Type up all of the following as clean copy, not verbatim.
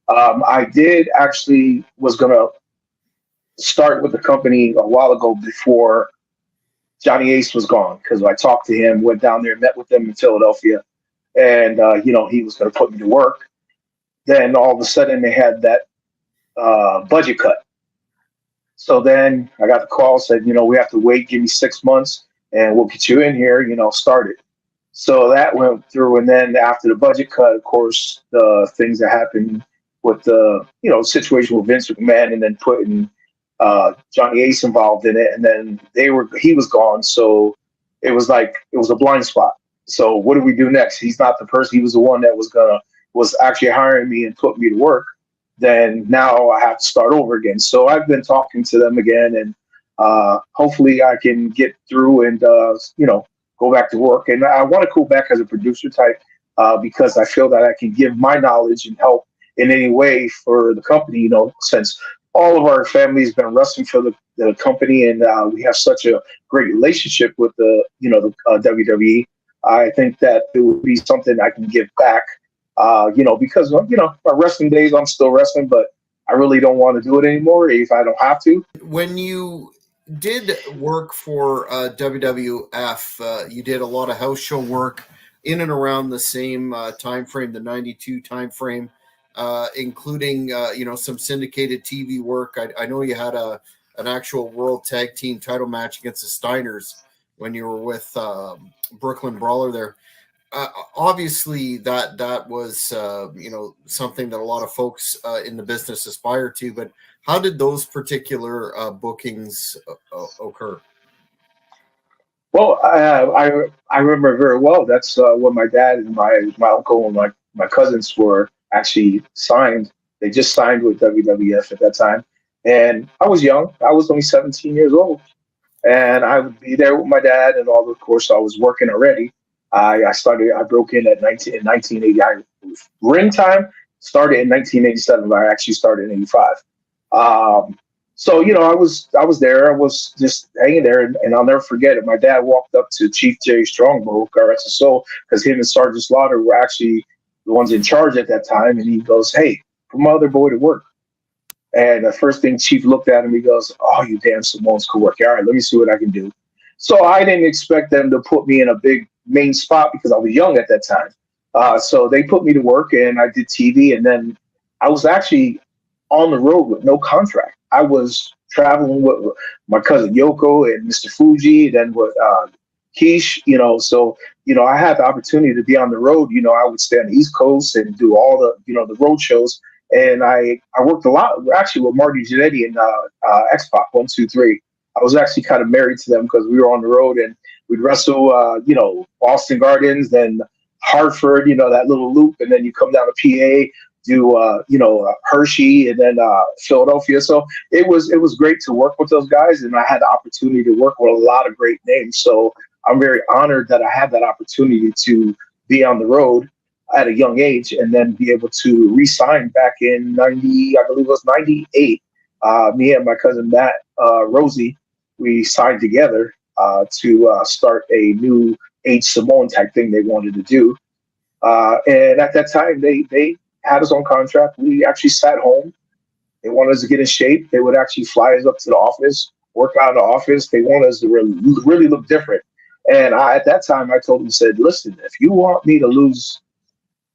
I did actually was gonna start with the company a while ago before Johnny Ace was gone because I talked to him, went down there, met with him in Philadelphia, and he was going to put me to work. Then all of a sudden they had that budget cut. So then I got the call, said, we have to wait, give me 6 months, and we'll get you in here, started. So that went through, and then after the budget cut, of course, the things that happened with the situation with Vince McMahon, and then putting Johnny Ace involved in it, and then he was gone, so it was like it was a blind spot. So what do we do next? He's not the person. He was the one that was actually hiring me and put me to work. Then now I have to start over again. So I've been talking to them again, and hopefully I can get through and go back to work. And I want to go back as a producer type because I feel that I can give my knowledge and help in any way for the company. Since all of our family has been wrestling for the company, and we have such a great relationship with the WWE. I think that it would be something I can give back. Because my wrestling days, I'm still wrestling, but I really don't want to do it anymore if I don't have to. When you did work for WWF, you did a lot of house show work in and around the same time frame, the 92 time frame, including some syndicated TV work. I know you had an actual world tag team title match against the Steiners when you were with Brooklyn Brawler there. Obviously that was something that a lot of folks in the business aspire to, but how did those particular bookings occur? Well, I remember very well. That's when my dad and my uncle and my cousins were actually signed. They just signed with WWF at that time, and I was young. I was only 17 years old, and I would be there with my dad, and all. Of course, I was working already. I broke in in 1980. Ring time started in 1987, but I actually started in 85. So, I was there. I was just hanging there, and I'll never forget it. My dad walked up to Chief Jerry Strongbow, God rest his soul, because him and Sergeant Slaughter were actually the ones in charge at that time. And he goes, "Hey, put my other boy to work." And the first thing Chief looked at him, he goes, "Oh, you damn Samoans could work. All right, let me see what I can do." So I didn't expect them to put me in a big main spot because I was young at that time. So they put me to work, and I did TV, and then I was actually on the road with no contract. I was traveling with my cousin Yoko and Mr. Fuji, then with Keish, so, I had the opportunity to be on the road. I would stay on the East Coast and do all the, the road shows. And I worked a lot, actually, with Marty Jannetty and X-Pac 1, 2, 3. I was actually kind of married to them because we were on the road, and we'd wrestle, Boston Gardens, then Hartford, that little loop, and then you come down to PA, do Hershey, and then Philadelphia. So it was great to work with those guys, and I had the opportunity to work with a lot of great names. So I'm very honored that I had that opportunity to be on the road at a young age, and then be able to re-sign back in 90, I believe it was 98. Me and my cousin Matt Rosie, we signed together to start a new age Samoan type thing they wanted to do. And at that time, they had us on contract. We actually sat home. They wanted us to get in shape. They would actually fly us up to the office, work out in the office. They wanted us to really look different. And at that time, I told them, said, "Listen, if you want me to lose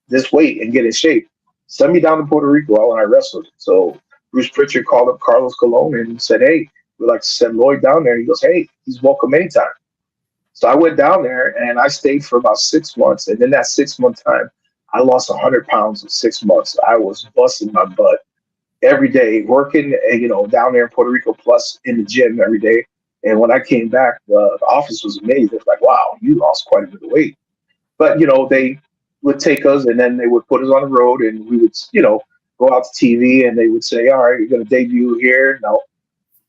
this weight and get in shape, send me down to Puerto Rico when I wrestled." So Bruce Pritchard called up Carlos Colon and said, "Hey, we'd like to send Loyd down there." He goes, "Hey, he's welcome anytime." So I went down there, and I stayed for about 6 months. And in that 6 month time, I lost 100 pounds in 6 months. I was busting my butt every day, working, down there in Puerto Rico, plus in the gym every day. And when I came back, the office was amazed. It was like, "Wow, you lost quite a bit of weight." But, they would take us, and then they would put us on the road, and we would, go out to TV, and they would say, "All right, you're going to debut here." No,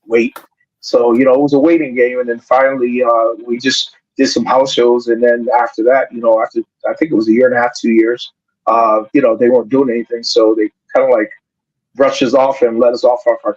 wait. So, it was a waiting game. And then finally, we just did some house shows. And then after that, after I think it was a year and a half, 2 years, they weren't doing anything. So they kind of like brushed us off and let us off our